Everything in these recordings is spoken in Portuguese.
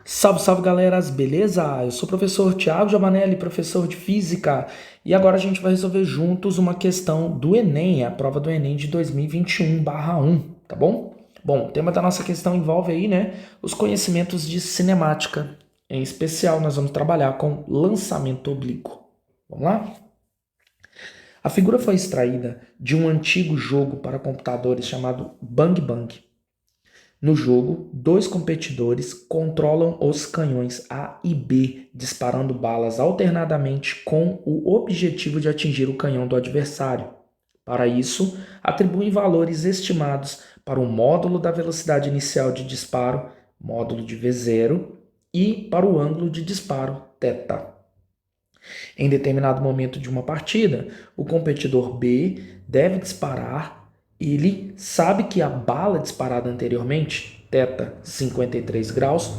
Salve, salve galeras, beleza? Eu sou o professor Thiago Giovanelli, professor de Física, e agora a gente vai resolver juntos uma questão do Enem, a prova do Enem de 2021/1, tá bom? Bom, o tema da nossa questão envolve aí, né, os conhecimentos de cinemática. Em especial, nós vamos trabalhar com lançamento oblíquo. Vamos lá? A figura foi extraída de um antigo jogo para computadores chamado Bang Bang. No jogo, dois competidores controlam os canhões A e B, disparando balas alternadamente com o objetivo de atingir o canhão do adversário. Para isso, atribuem valores estimados para o módulo da velocidade inicial de disparo, módulo de V0, e para o ângulo de disparo, θ. Em determinado momento de uma partida, o competidor B deve disparar. Ele sabe que a bala disparada anteriormente, θ 53 graus,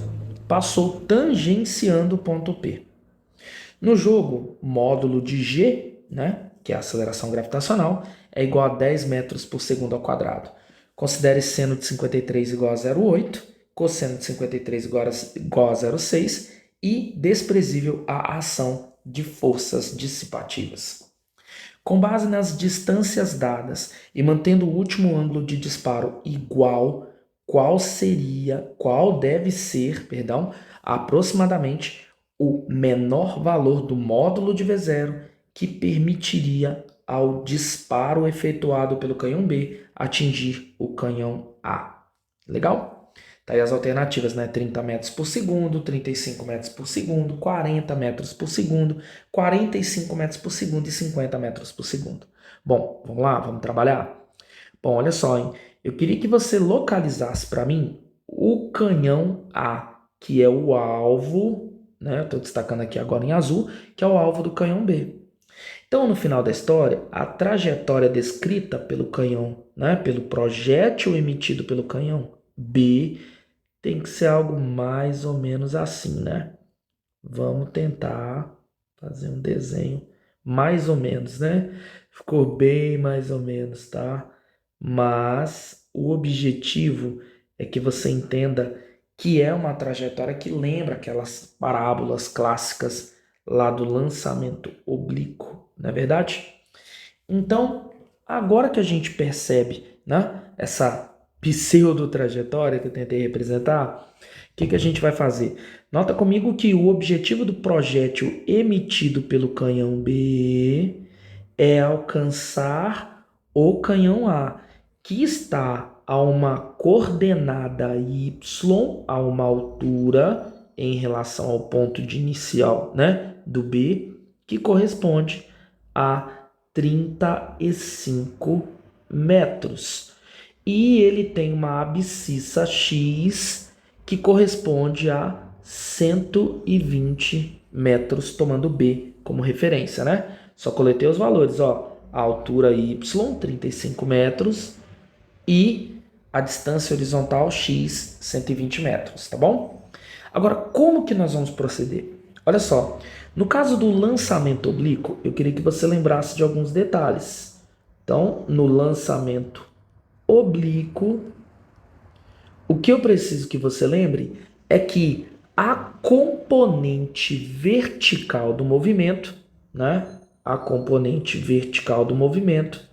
passou tangenciando o ponto P. No jogo, módulo de G, né, que é a aceleração gravitacional, é igual a 10 metros por segundo ao quadrado. Considere seno de 53 igual a 0,8, cosseno de 53 igual a 0,6 e desprezível a ação de forças dissipativas. Com base nas distâncias dadas e mantendo o último ângulo de disparo igual, qual deve ser, aproximadamente o menor valor do módulo de V0 que permitiria ao disparo efetuado pelo canhão B atingir o canhão A. Legal? Tá aí as alternativas, né? 30 metros por segundo, 35 metros por segundo, 40 metros por segundo, 45 metros por segundo e 50 metros por segundo. Bom, vamos lá, vamos trabalhar? Bom, olha só, hein? Eu queria que você localizasse para mim o canhão A, que é o alvo, né? Eu estou destacando aqui agora em azul, que é o alvo do canhão B. Então, no final da história, a trajetória descrita pelo canhão, né, pelo projétil emitido pelo canhão B, tem que ser algo mais ou menos assim, né? Vamos tentar fazer um desenho mais ou menos, né? Ficou bem mais ou menos, tá? Mas o objetivo é que você entenda que é uma trajetória que lembra aquelas parábolas clássicas lá do lançamento oblíquo, não é verdade? Então, agora que a gente percebe, né, essa pseudo-trajetória que eu tentei representar, o que a gente vai fazer? Nota comigo que o objetivo do projétil emitido pelo canhão B é alcançar o canhão A, que está a uma coordenada y, a uma altura em relação ao ponto de inicial, né, do B, que corresponde a 35 metros. E ele tem uma abscissa x que corresponde a 120 metros, tomando B como referência, né? Só coletei os valores, ó. A altura y, 35 metros, e a distância horizontal x, 120 metros, tá bom? Agora, como que nós vamos proceder? Olha só, no caso do lançamento oblíquo, eu queria que você lembrasse de alguns detalhes. Então, no lançamento oblíquo, o que eu preciso que você lembre é que a componente vertical do movimento, né? A componente vertical do movimento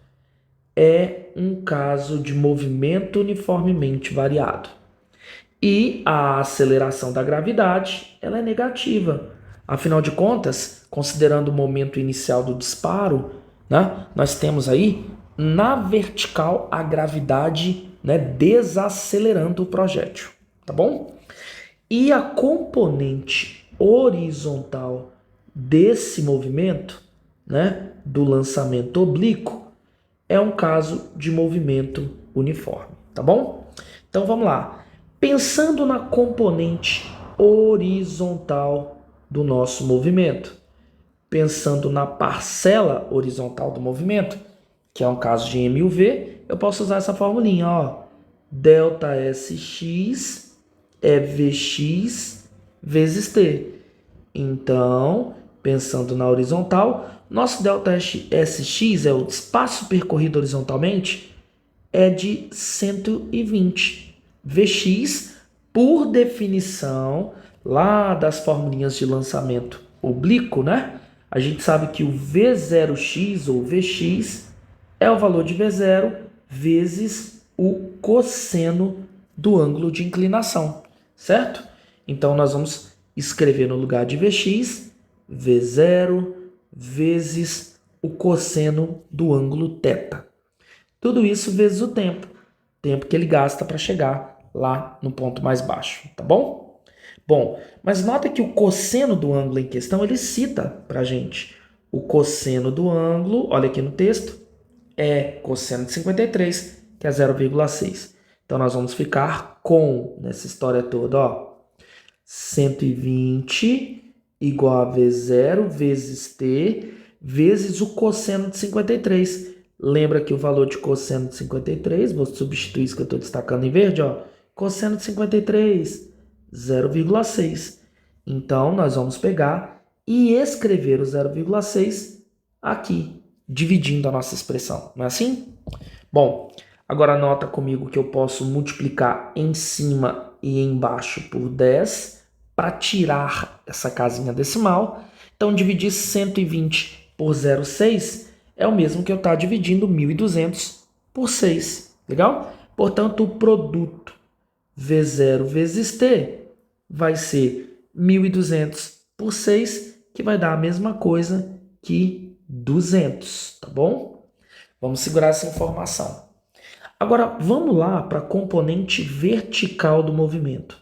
é um caso de movimento uniformemente variado. E a aceleração da gravidade, ela é negativa. Afinal de contas, considerando o momento inicial do disparo, né, nós temos aí na vertical a gravidade, né, desacelerando o projétil, tá bom? E a componente horizontal desse movimento, né, do lançamento oblíquo, é um caso de movimento uniforme, tá bom? Então vamos lá. Pensando na componente horizontal do nosso movimento, pensando na parcela horizontal do movimento, que é um caso de M e V, eu posso usar essa formulinha, ó. Delta SX é Vx vezes T. Então, pensando na horizontal, nosso delta SX é o espaço percorrido horizontalmente, é de 120. Vx Por definição, lá das formulinhas de lançamento oblíquo, né? A gente sabe que o V0x ou Vx é o valor de V0 vezes o cosseno do ângulo de inclinação, certo? Então, nós vamos escrever no lugar de Vx, V0 vezes o cosseno do ângulo θ. Tudo isso vezes o tempo que ele gasta para chegar lá no ponto mais baixo, tá bom? Bom, mas nota que o cosseno do ângulo em questão, ele cita para a gente. O cosseno do ângulo, olha aqui no texto, é cosseno de 53, que é 0,6. Então, nós vamos ficar com, nessa história toda, ó, 120 igual a V0 vezes T vezes o cosseno de 53. Lembra que o valor de cosseno de 53, vou substituir isso que eu estou destacando em verde, ó, cosseno de 53, 0,6. Então, nós vamos pegar e escrever o 0,6 aqui, dividindo a nossa expressão, não é assim? Bom, agora anota comigo que eu posso multiplicar em cima e embaixo por 10 para tirar essa casinha decimal. Então, dividir 120 por 0,6 é o mesmo que eu estar dividindo 1.200 por 6. Legal? Portanto, o produto V0 vezes T vai ser 1.200 por 6, que vai dar a mesma coisa que 200, tá bom? Vamos segurar essa informação. Agora, vamos lá para a componente vertical do movimento.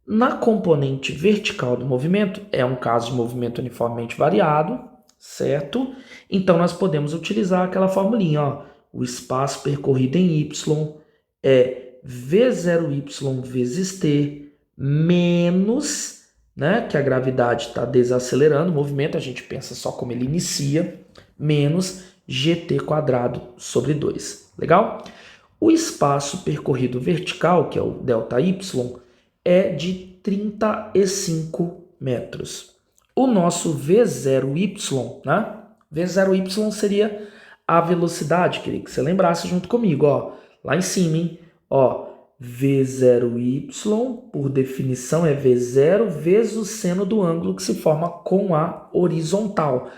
Na componente vertical do movimento, é um caso de movimento uniformemente variado, certo? Então, nós podemos utilizar aquela formulinha, ó. O espaço percorrido em y é V0y vezes t menos, né, que a gravidade está desacelerando o movimento, a gente pensa só como ele inicia, menos gt quadrado sobre 2. Legal? O espaço percorrido vertical, que é o ΔY, é de 35 metros. O nosso V0y, né? V0y seria a velocidade, queria que você lembrasse junto comigo, ó, lá em cima, hein? Ó, V0y, por definição, é V0 vezes o seno do ângulo que se forma com a horizontal.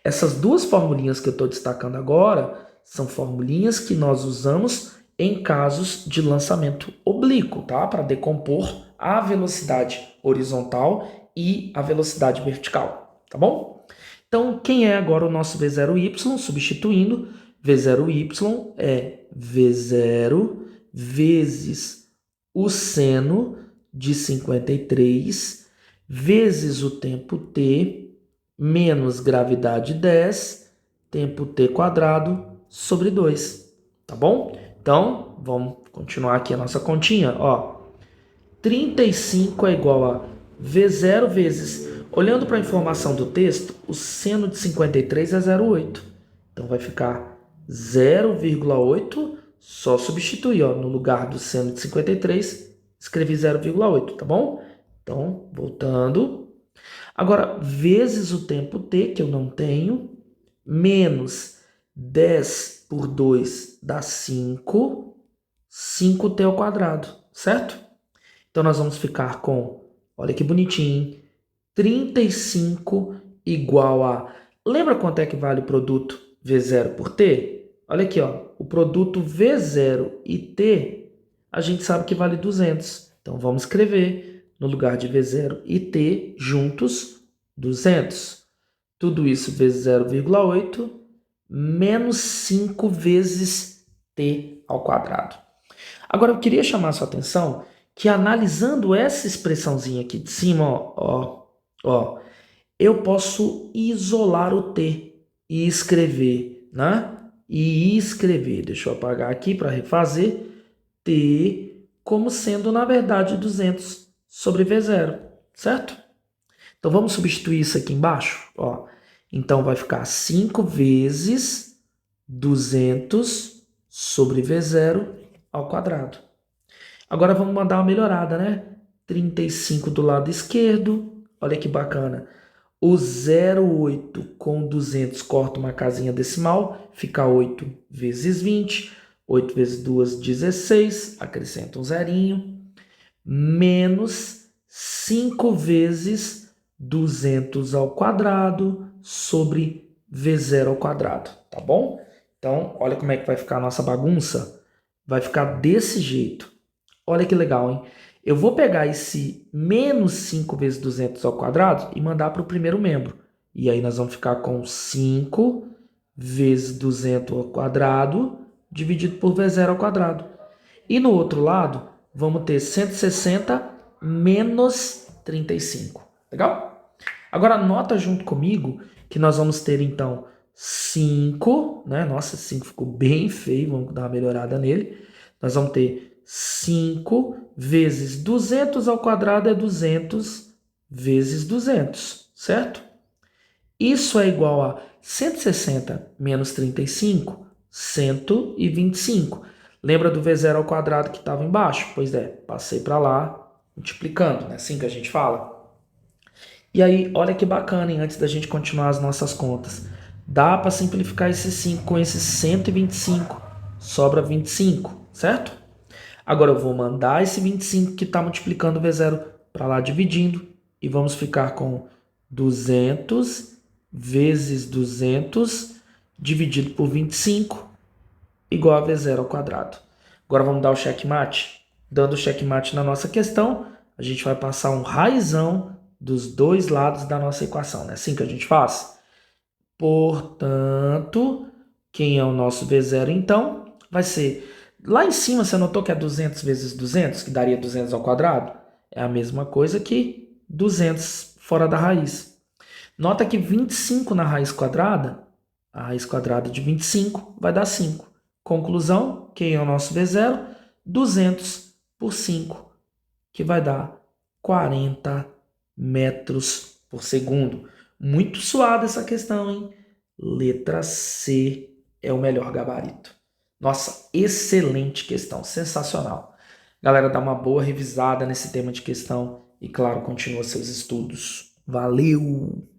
Essas duas formulinhas que eu estou destacando agora são formulinhas que nós usamos em casos de lançamento oblíquo, tá? Para decompor a velocidade horizontal e a velocidade vertical, tá bom? Então, quem é agora o nosso V0y? Substituindo, V0y é V0 vezes o seno de 53 vezes o tempo t menos gravidade 10, tempo t quadrado sobre 2, tá bom? Então, vamos continuar aqui a nossa continha, ó. 35 é igual a V0 vezes, olhando para a informação do texto, o seno de 53 é 0,8. Então, vai ficar 0,8, só substituir, ó, no lugar do seno de 53, escrevi 0,8, tá bom? Então, voltando. Agora, vezes o tempo t, que eu não tenho, menos 10 por 2 dá 5, 5t ao quadrado, certo? Então, nós vamos ficar com, olha que bonitinho, 35 igual a... Lembra quanto é que vale o produto V0 por T? Olha aqui, ó, o produto V0 e T, a gente sabe que vale 200. Então, vamos escrever no lugar de V0 e T juntos, 200. Tudo isso vezes 0,8 menos 5 vezes T ao quadrado. Agora, eu queria chamar a sua atenção que analisando essa expressãozinha aqui de cima, ó, eu posso isolar o t e escrever, né? Deixa eu apagar aqui para refazer, t como sendo, na verdade, 200 sobre V0, certo? Então, vamos substituir isso aqui embaixo, ó. Então, vai ficar 5 vezes 200 sobre V0 ao quadrado. Agora vamos mandar uma melhorada, né? 35 do lado esquerdo. Olha que bacana. O 0,8 com 200 corta uma casinha decimal. Fica 8 vezes 20. 8 vezes 2, 16. Acrescenta um zerinho. menos 5 vezes 200 ao quadrado sobre V0 ao quadrado, tá bom? Então, olha como é que vai ficar a nossa bagunça. Vai ficar desse jeito. Olha que legal, hein? Eu vou pegar esse menos 5 vezes 200 ao quadrado e mandar para o primeiro membro. E aí nós vamos ficar com 5 vezes 200 ao quadrado dividido por V0 ao quadrado. E no outro lado, vamos ter 160 menos 35. Legal? Agora anota junto comigo que nós vamos ter então 5, né? Nossa, 5 ficou bem feio, vamos dar uma melhorada nele. Nós vamos ter 5 vezes 200 ao quadrado é 200 vezes 200, certo? Isso é igual a 160 menos 35, 125. Lembra do V0 ao quadrado que estava embaixo? Pois é, passei para lá multiplicando, né? Assim que a gente fala. E aí, olha que bacana, hein? Antes da gente continuar as nossas contas. Dá para simplificar esse 5 com esse 125. Sobra 25, certo? Agora eu vou mandar esse 25 que está multiplicando o V0 para lá dividindo. E vamos ficar com 200 vezes 200 dividido por 25 igual a V0 ao quadrado. Agora vamos dar o checkmate. Dando o checkmate na nossa questão, a gente vai passar um raizão dos dois lados da nossa equação. Não é assim que a gente faz? Portanto, quem é o nosso V0 então? Vai ser... Lá em cima, você notou que é 200 vezes 200, que daria 200 ao quadrado? É a mesma coisa que 200 fora da raiz. Nota que 25 na raiz quadrada, a raiz quadrada de 25 vai dar 5. Conclusão, quem é o nosso V0? 200 por 5, que vai dar 40 metros por segundo. Muito suada essa questão, hein? Letra C é o melhor gabarito. Nossa, excelente questão, sensacional. Galera, dá uma boa revisada nesse tema de questão e, claro, continua seus estudos. Valeu!